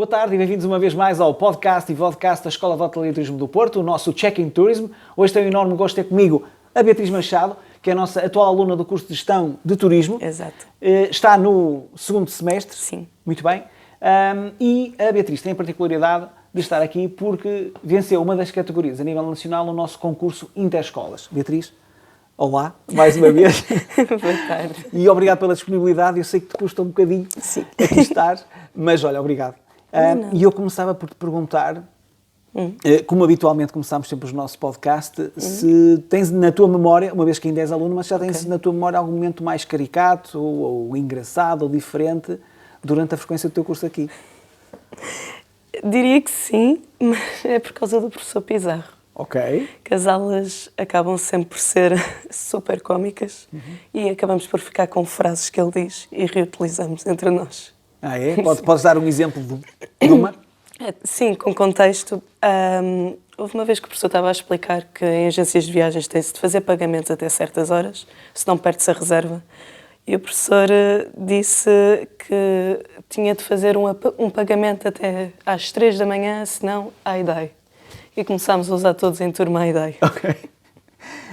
Boa tarde e bem-vindos uma vez mais ao podcast e vodcast da Escola de Hotelaria e Turismo do Porto, o nosso Check-in Tourism. Hoje tenho um enorme gosto de ter comigo a Beatriz Machado, que é a nossa atual aluna do curso de Gestão de Turismo. Exato. Está no segundo semestre. Sim. Muito bem. E a Beatriz tem a particularidade de estar aqui porque venceu uma das categorias a nível nacional no nosso concurso Interescolas. Beatriz, olá, mais uma vez. Boa tarde. E obrigado pela disponibilidade. Eu sei que te custa um bocadinho aqui estar, mas olha, obrigado. E eu começava por te perguntar, como habitualmente começamos sempre os nossos podcasts, se tens na tua memória, uma vez que ainda és aluno, mas já tens na tua memória algum momento mais caricato, ou engraçado, ou diferente, durante a frequência do teu curso aqui? Diria que sim, mas é por causa do professor Pizarro. Ok. Que as aulas acabam sempre por ser super cómicas e acabamos por ficar com frases que ele diz e reutilizamos entre nós. Ah, é? Podes dar um exemplo de uma? Sim, com contexto. Houve uma vez que o professor estava a explicar que em agências de viagens tem-se de fazer pagamentos até certas horas, senão perde-se a reserva. E o professor disse que tinha de fazer um pagamento até às 3 da manhã, senão ai-dai. E começámos a usar todos em turma ai-dai. Ok.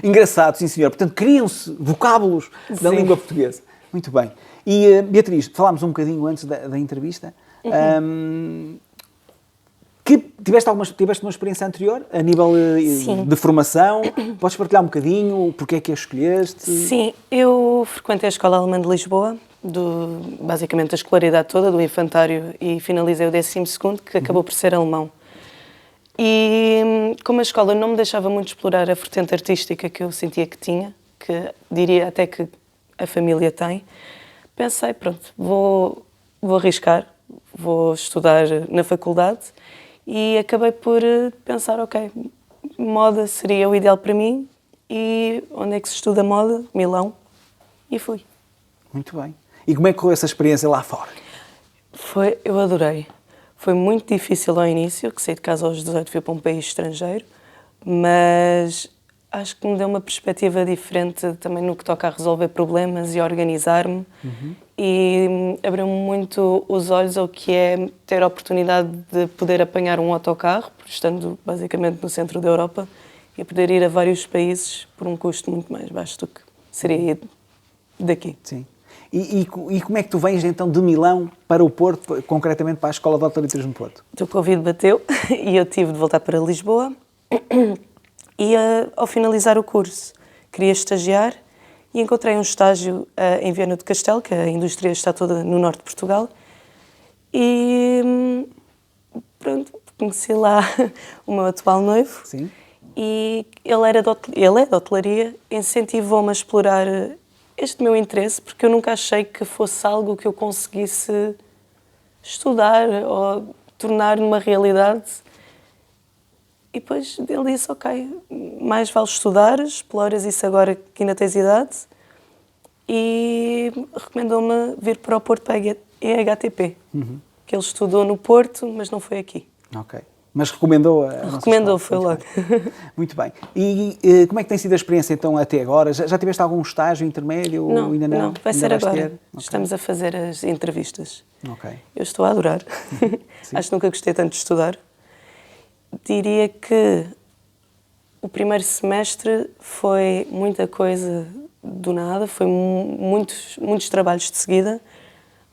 Engraçado, sim senhor. Portanto, criam-se vocábulos da língua portuguesa. Muito bem. E, Beatriz, falámos um bocadinho antes da entrevista, que tiveste uma experiência anterior, a nível de formação. Podes partilhar um bocadinho, porque é que a escolheste? Sim, eu frequentei a Escola Alemã de Lisboa, basicamente a escolaridade toda, do infantário, e finalizei o 12º, que acabou por ser alemão. E como a escola não me deixava muito explorar a vertente artística que eu sentia que tinha, que diria até que a família tem, pensei, pronto, vou arriscar, vou estudar na faculdade e acabei por pensar, ok, moda seria o ideal para mim e onde é que se estuda moda? Milão. E fui. Muito bem. E como é que correu essa experiência lá fora? Eu adorei. Foi muito difícil ao início, que saí de casa aos 18 fui para um país estrangeiro, mas acho que me deu uma perspectiva diferente também no que toca a resolver problemas e a organizar-me e abriu-me muito os olhos ao que é ter a oportunidade de poder apanhar um autocarro, estando basicamente no centro da Europa, e poder ir a vários países por um custo muito mais baixo do que seria ir daqui. Sim. E como é que tu vens então de Milão para o Porto, concretamente para a Escola de Hotelaria e Turismo do Porto? O Covid bateu e eu tive de voltar para Lisboa e ao finalizar o curso queria estagiar e encontrei um estágio em Viana do Castelo, que a indústria está toda no norte de Portugal, e pronto, conheci lá o meu atual noivo. Sim. E ele é de hotelaria, incentivou-me a explorar este meu interesse, porque eu nunca achei que fosse algo que eu conseguisse estudar ou tornar numa realidade. E depois ele disse, ok, mais vale estudar, exploras isso agora que ainda tens idade, e recomendou-me vir para o Porto para a EHTP, que ele estudou no Porto, mas não foi aqui. Ok. Mas recomendou a nossa Recomendou, escola. foi logo. Muito bem. E como é que tem sido a experiência então até agora? Já tiveste algum estágio intermédio? Não, ou ainda não? não, vai ainda ser vais agora. ter? Okay. Estamos a fazer as entrevistas. Ok. Eu estou a adorar. Acho que nunca gostei tanto de estudar. Diria que o primeiro semestre foi muita coisa do nada, foi muitos trabalhos de seguida,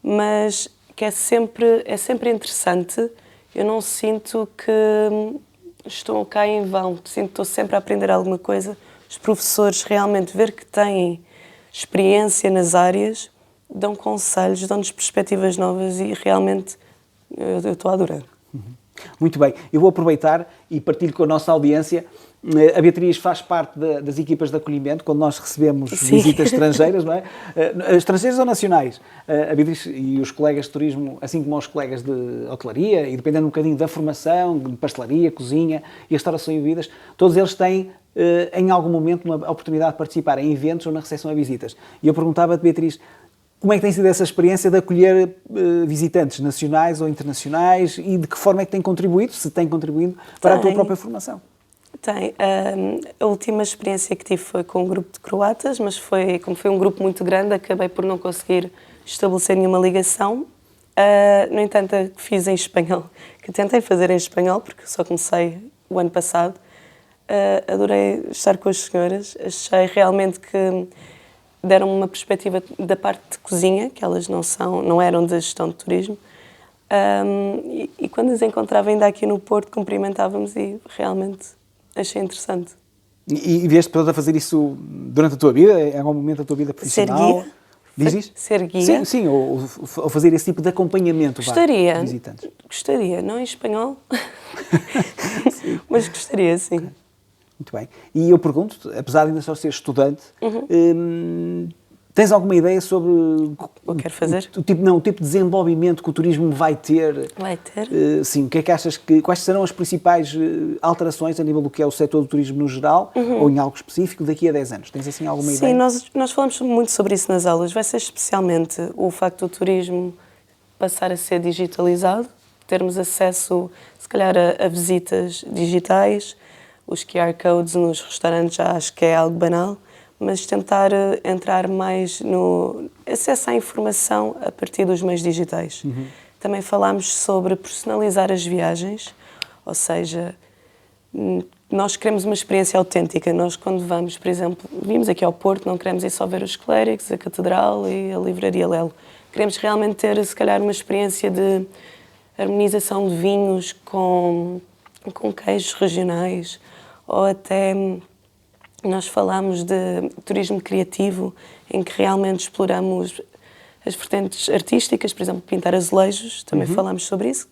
mas que é sempre interessante. Eu não sinto que estou cá em vão, sinto que estou sempre a aprender alguma coisa. Os professores realmente ver que têm experiência nas áreas, dão conselhos, dão-nos perspectivas novas e realmente eu estou a adorar. Muito bem. Eu vou aproveitar e partilho com a nossa audiência. A Beatriz faz parte das equipas de acolhimento, quando nós recebemos visitas estrangeiras, não é? Estrangeiras ou nacionais. A Beatriz e os colegas de turismo, assim como os colegas de hotelaria, e dependendo um bocadinho da formação, de pastelaria, cozinha e restauração e bebidas, todos eles têm, em algum momento, uma oportunidade de participar em eventos ou na recepção a visitas. E eu perguntava-te, Beatriz, como é que tem sido essa experiência de acolher visitantes nacionais ou internacionais e de que forma é que tem contribuído, se tem contribuído, para a tua própria formação? Tem. A última experiência que tive foi com um grupo de croatas, mas como foi um grupo muito grande, acabei por não conseguir estabelecer nenhuma ligação No entanto, a que fiz em espanhol, que tentei fazer em espanhol, porque só comecei o ano passado, adorei estar com as senhoras. Achei realmente que deram uma perspectiva da parte de cozinha, que elas não eram de gestão de turismo. E quando as encontrava ainda aqui no Porto, cumprimentávamos e realmente achei interessante. E vieste para fazer isso durante a tua vida? Em algum momento da tua vida profissional? Ser guia. Dizes? Ser guia. Sim, ou fazer esse tipo de acompanhamento Gostaria. de visitantes. Gostaria, não em espanhol, mas gostaria, sim. Okay. Muito bem. E eu pergunto, apesar de ainda só ser estudante, tens alguma ideia sobre o que quero fazer? O tipo de desenvolvimento que o turismo vai ter? Vai ter? Sim, o que é que achas quais serão as principais alterações a nível do que é o setor do turismo no geral, ou em algo específico, daqui a 10 anos? Tens assim alguma ideia? Sim, nós falamos muito sobre isso nas aulas. Vai ser especialmente o facto do turismo passar a ser digitalizado, termos acesso, se calhar, a visitas digitais. Os QR codes nos restaurantes já acho que é algo banal, mas tentar entrar mais no acesso à informação a partir dos meios digitais. Também falámos sobre personalizar as viagens, ou seja, nós queremos uma experiência autêntica. Nós, quando vamos, por exemplo, vimos aqui ao Porto, não queremos ir só ver os clérigos, a Catedral e a Livraria Lelo. Queremos realmente ter, se calhar, uma experiência de harmonização de vinhos com queijos regionais, ou até nós falámos de turismo criativo, em que realmente exploramos as vertentes artísticas, por exemplo, pintar azulejos, também falámos sobre isso.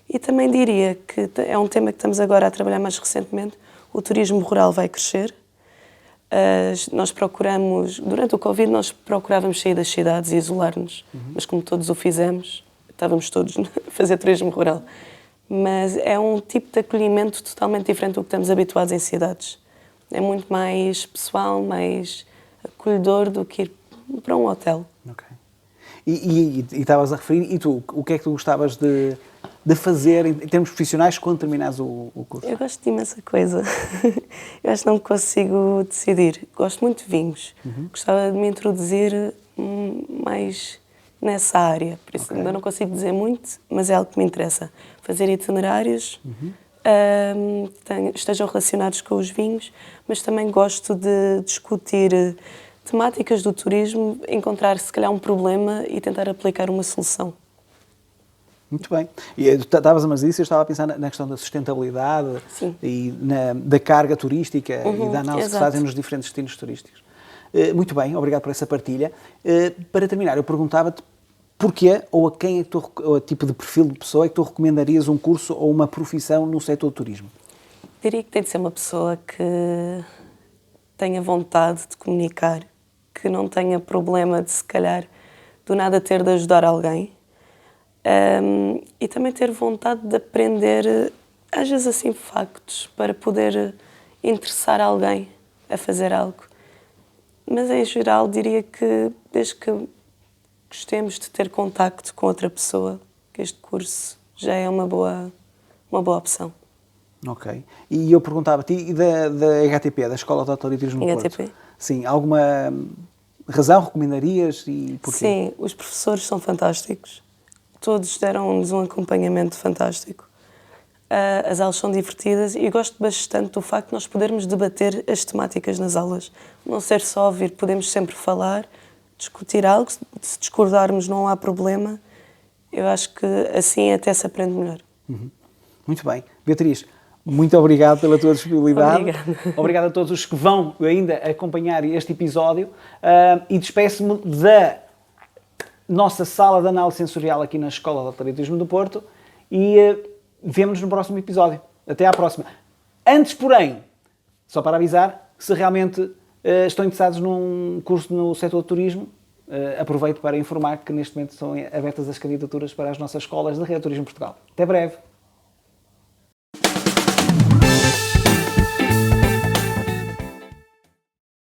E também diria que é um tema que estamos agora a trabalhar mais recentemente, o turismo rural vai crescer. Nós procuramos, durante o Covid, nós procurávamos sair das cidades e isolar-nos, mas como todos o fizemos, estávamos todos a fazer turismo rural. Mas é um tipo de acolhimento totalmente diferente do que estamos habituados em cidades. É muito mais pessoal, mais acolhedor do que ir para um hotel. Ok. E estavas a referir, e tu, o que é que tu gostavas de fazer em termos profissionais quando terminares o curso? Eu gosto de imensa coisa. Eu acho que não consigo decidir. Gosto muito de vinhos. Gostava de me introduzir mais nessa área, por isso ainda não consigo dizer muito, mas é algo que me interessa. Fazer itinerários, estejam relacionados com os vinhos, mas também gosto de discutir temáticas do turismo, encontrar se calhar um problema e tentar aplicar uma solução. Muito bem. E tu estavas a dizer isso, eu estava a pensar na questão da sustentabilidade. Sim. E da carga turística e da análise que se fazem nos diferentes destinos turísticos. Muito bem, obrigado por essa partilha. Para terminar, eu perguntava-te porquê ou a quem é que ou a tipo de perfil de pessoa é que tu recomendarias um curso ou uma profissão no setor do turismo? Diria que tem de ser uma pessoa que tenha vontade de comunicar, que não tenha problema de, se calhar, do nada ter de ajudar alguém, e também ter vontade de aprender, às vezes assim, factos, para poder interessar alguém a fazer algo. Mas, em geral, diria que, desde que gostemos de ter contacto com outra pessoa, que este curso já é uma boa opção. Ok. E eu perguntava-te, e da HTP, da Escola de Hotelaria e Turismo do Porto? Sim. Alguma razão recomendarias e porquê? Sim, os professores são fantásticos. Todos deram-nos um acompanhamento fantástico. As aulas são divertidas e gosto bastante do facto de nós podermos debater as temáticas nas aulas. Não ser só ouvir, podemos sempre falar, discutir algo, se discordarmos não há problema. Eu acho que assim até se aprende melhor. Muito bem. Beatriz, muito obrigado pela tua disponibilidade. Obrigado a todos os que vão ainda acompanhar este episódio e despeço-me da nossa sala de análise sensorial aqui na Escola de Hotelaria e Turismo do Porto e vemo-nos no próximo episódio. Até à próxima. Antes, porém, só para avisar, se realmente estão interessados num curso no setor do turismo, aproveito para informar que neste momento são abertas as candidaturas para as nossas escolas de Rede Turismo Portugal. Até breve.